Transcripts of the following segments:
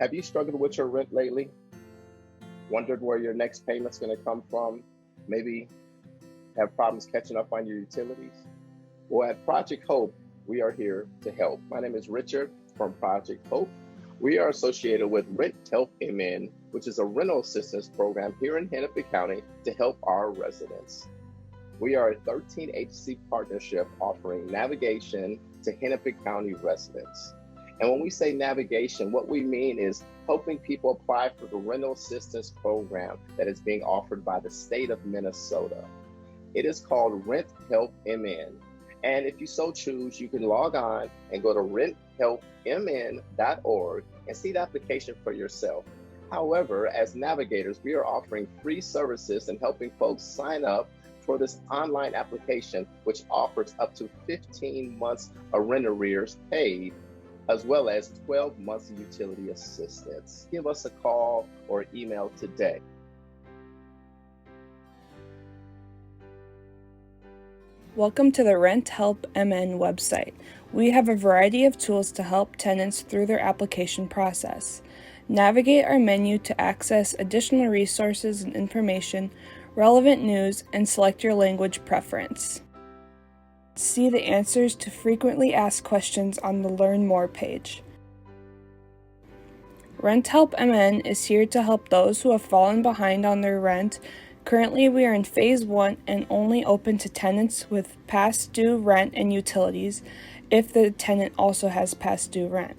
Have you struggled with your rent lately? Wondered where your next payment's going to come from? Maybe have problems catching up on your utilities? Well, at Project Hope, we are here to help. My name is Richard from Project Hope. We are associated with Rent Help MN, which is a rental assistance program here in Hennepin County to help our residents. We are a 13 agency partnership offering navigation to Hennepin County residents. And when we say navigation, what we mean is helping people apply for the rental assistance program that is being offered by the state of Minnesota. It is called Rent Help MN. And if you so choose, you can log on and go to renthelpmn.org and see the application for yourself. However, as navigators, we are offering free services and helping folks sign up for this online application, which offers up to 15 months of rent arrears paid, as well as 12 months of utility assistance. Give us a call or email today. Welcome to the Rent Help MN website. We have a variety of tools to help tenants through their application process. Navigate our menu to access additional resources and information, relevant news, and select your language preference. See the answers to frequently asked questions on the Learn More page. Rent Help MN is here to help those who have fallen behind on their rent. Currently, we are in Phase 1 and only open to tenants with past due rent and utilities if the tenant also has past due rent.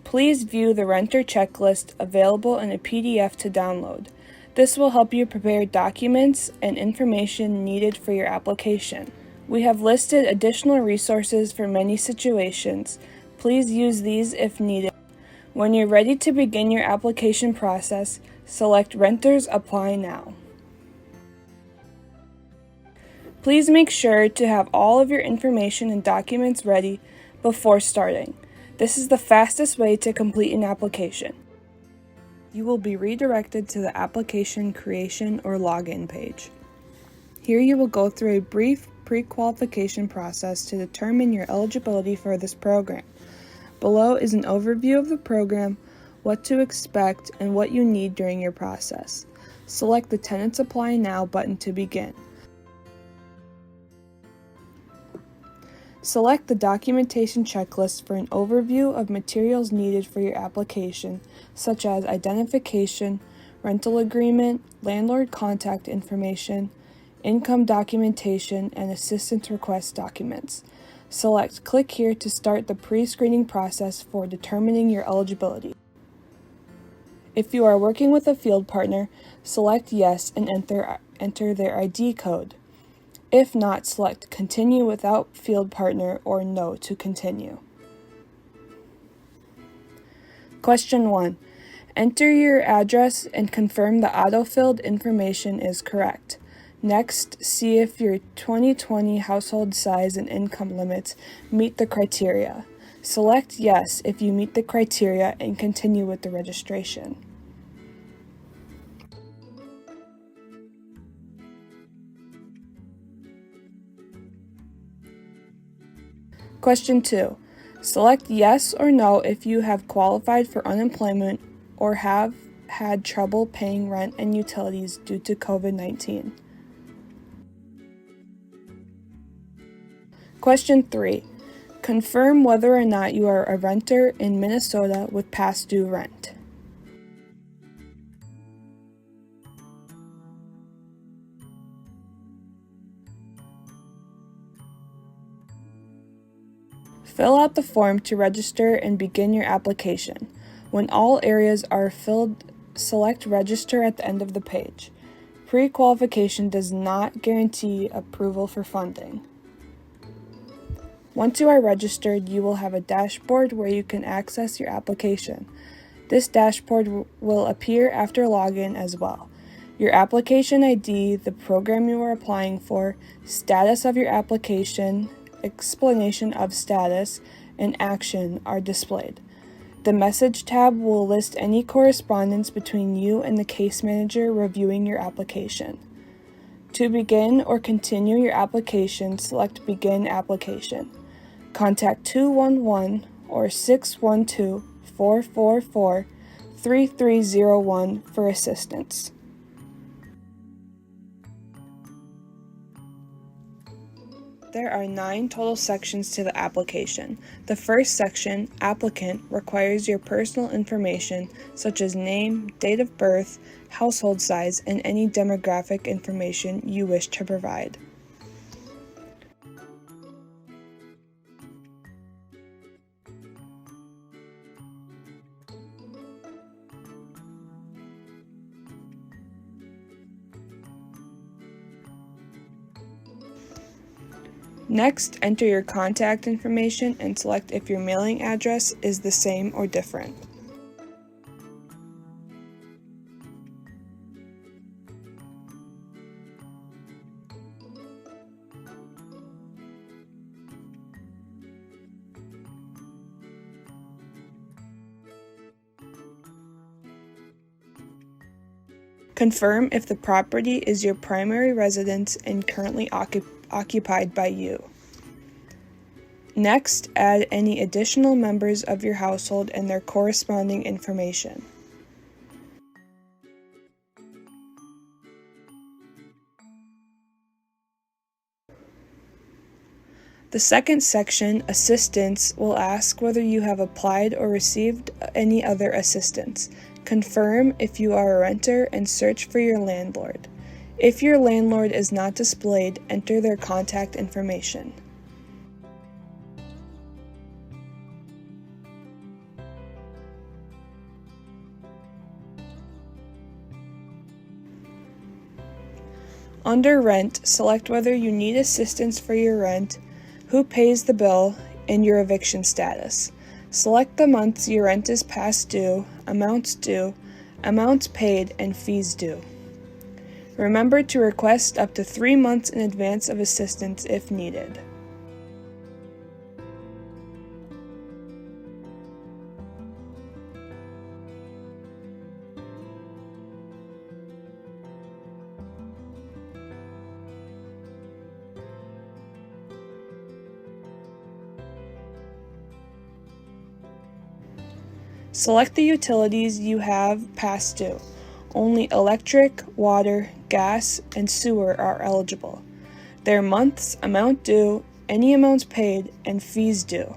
Please view the renter checklist available in a PDF to download. This will help you prepare documents and information needed for your application. We have listed additional resources for many situations. Please use these if needed. When you're ready to begin your application process, select Renters Apply Now. Please make sure to have all of your information and documents ready before starting. This is the fastest way to complete an application. You will be redirected to the application creation or login page. Here you will go through a brief pre-qualification process to determine your eligibility for this program. Below is an overview of the program, what to expect, and what you need during your process. Select the Tenants Apply Now button to begin. Select the documentation checklist for an overview of materials needed for your application, such as identification, rental agreement, landlord contact information, income documentation, and assistance request documents. Select Click here to start the pre-screening process for determining your eligibility. If you are working with a field partner, select Yes and enter their ID code. If not, select Continue without field partner or No to continue. Question 1. Enter your address and confirm the auto-filled information is correct. Next, see if your 2020 household size and income limits meet the criteria. Select Yes if you meet the criteria and continue with the registration. Question 2. Select Yes or No if you have qualified for unemployment or have had trouble paying rent and utilities due to COVID-19. Question 3. Confirm whether or not you are a renter in Minnesota with past due rent. Fill out the form to register and begin your application. When all areas are filled, select Register at the end of the page. Pre-qualification does not guarantee approval for funding. Once you are registered, you will have a dashboard where you can access your application. This dashboard will appear after login as well. Your application ID, the program you are applying for, status of your application, explanation of status, and action are displayed. The Message tab will list any correspondence between you and the case manager reviewing your application. To begin or continue your application, select Begin Application. Contact 211 or 612 444-3301 for assistance. There are 9 total sections to the application. The first section, Applicant, requires your personal information such as name, date of birth, household size, and any demographic information you wish to provide. Next, enter your contact information and select if your mailing address is the same or different. Confirm if the property is your primary residence and currently occupied by you. Next, add any additional members of your household and their corresponding information. The second section, Assistance, will ask whether you have applied or received any other assistance. Confirm if you are a renter and search for your landlord. If your landlord is not displayed, enter their contact information. Under Rent, select whether you need assistance for your rent, who pays the bill, and your eviction status. Select the months your rent is past due, amounts paid, and fees due. Remember to request up to 3 months in advance of assistance if needed. Select the utilities you have past due. Only electric, water, gas, and sewer are eligible. Their months, amount due, any amounts paid, and fees due.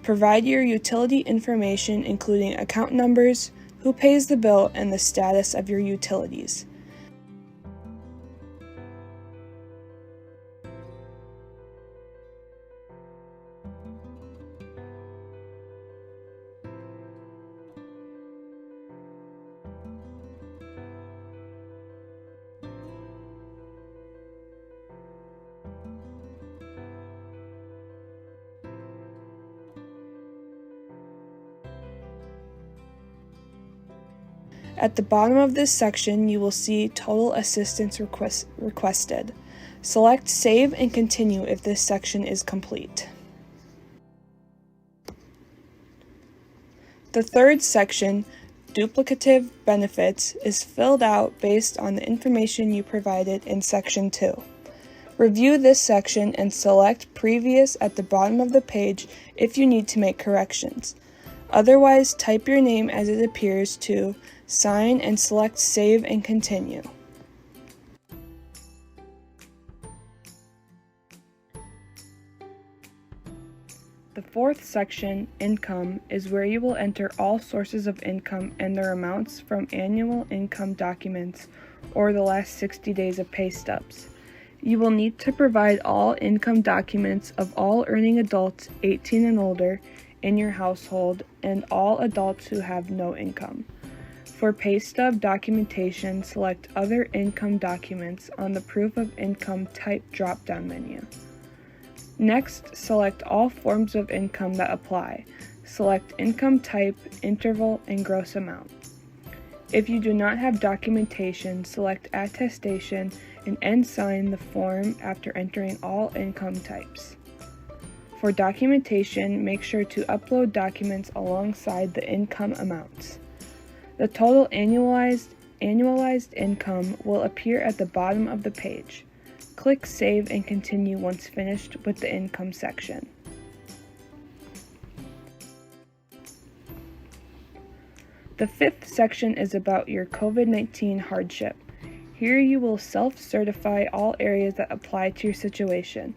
Provide your utility information including account numbers, who pays the bill, and the status of your utilities. At the bottom of this section, you will see Total Assistance Requested. Select Save and Continue if this section is complete. The third section, Duplicative Benefits, is filled out based on the information you provided in Section 2. Review this section and select Previous at the bottom of the page if you need to make corrections. Otherwise, type your name as it appears to sign and select Save and Continue. The fourth section, Income, is where you will enter all sources of income and their amounts from annual income documents or the last 60 days of pay stubs. You will need to provide all income documents of all earning adults 18 and older in your household and all adults who have no income. For pay stub documentation, select Other Income Documents on the Proof of Income Type drop-down menu. Next, select all forms of income that apply. Select Income Type, Interval, and Gross Amount. If you do not have documentation, select Attestation and sign the form after entering all income types. For documentation, make sure to upload documents alongside the income amounts. The total annualized income will appear at the bottom of the page. Click Save and Continue once finished with the income section. The fifth section is about your COVID-19 hardship. Here you will self-certify all areas that apply to your situation.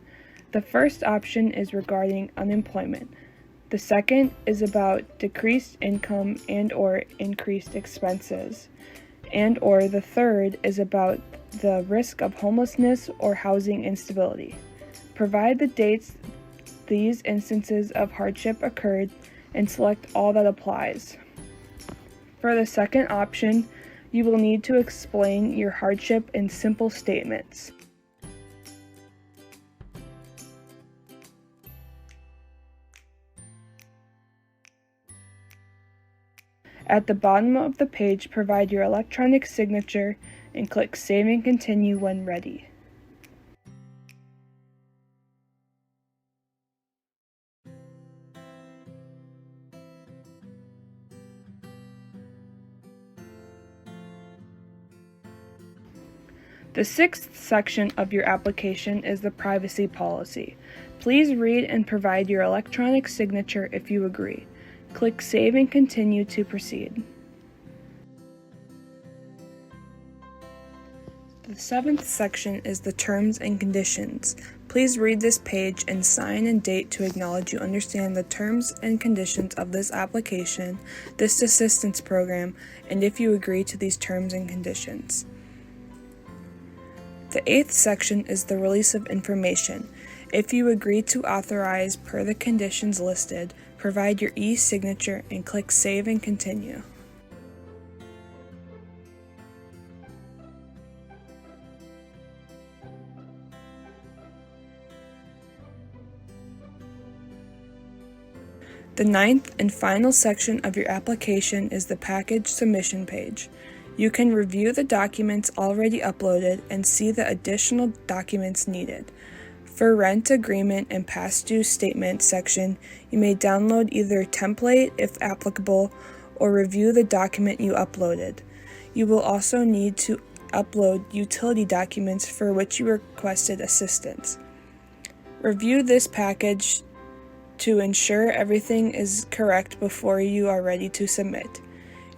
The first option is regarding unemployment. The second is about decreased income and/or increased expenses. And/or the third is about the risk of homelessness or housing instability. Provide the dates these instances of hardship occurred and select all that applies. For the second option, you will need to explain your hardship in simple statements. At the bottom of the page, provide your electronic signature and click Save and Continue when ready. The sixth section of your application is the privacy policy. Please read and provide your electronic signature if you agree. Click Save and Continue to proceed. The seventh section is the terms and conditions. Please read this page and sign and date to acknowledge you understand the terms and conditions of this application, this assistance program, and if you agree to these terms and conditions. The eighth section is the release of information. If you agree to authorize per the conditions listed, provide your e-signature and click Save and Continue. The ninth and final section of your application is the package submission page. You can review the documents already uploaded and see the additional documents needed. For rent agreement and past due statement section, you may download either a template if applicable or review the document you uploaded. You will also need to upload utility documents for which you requested assistance. Review this package to ensure everything is correct before you are ready to submit.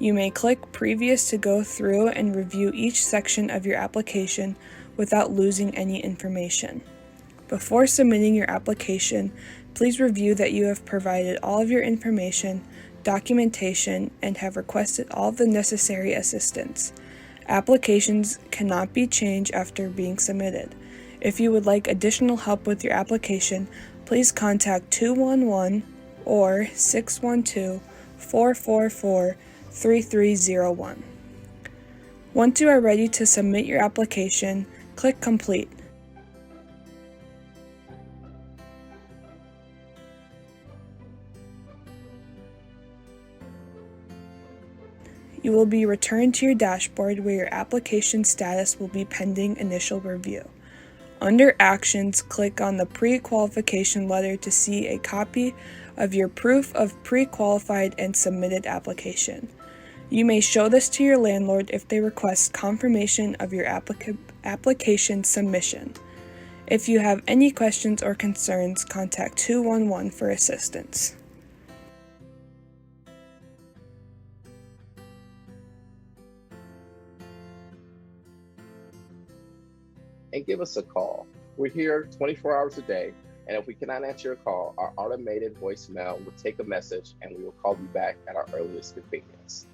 You may click Previous to go through and review each section of your application without losing any information. Before submitting your application, please review that you have provided all of your information, documentation, and have requested all of the necessary assistance. Applications cannot be changed after being submitted. If you would like additional help with your application, please contact 211 or 612-444-3301. Once you are ready to submit your application, click Complete. You will be returned to your dashboard where your application status will be pending initial review. Under Actions, click on the Pre-Qualification letter to see a copy of your proof of pre-qualified and submitted application. You may show this to your landlord if they request confirmation of your application submission. If you have any questions or concerns, contact 211 for assistance. And give us a call. We're here 24 hours a day, and if we cannot answer your call, our automated voicemail will take a message and we will call you back at our earliest convenience.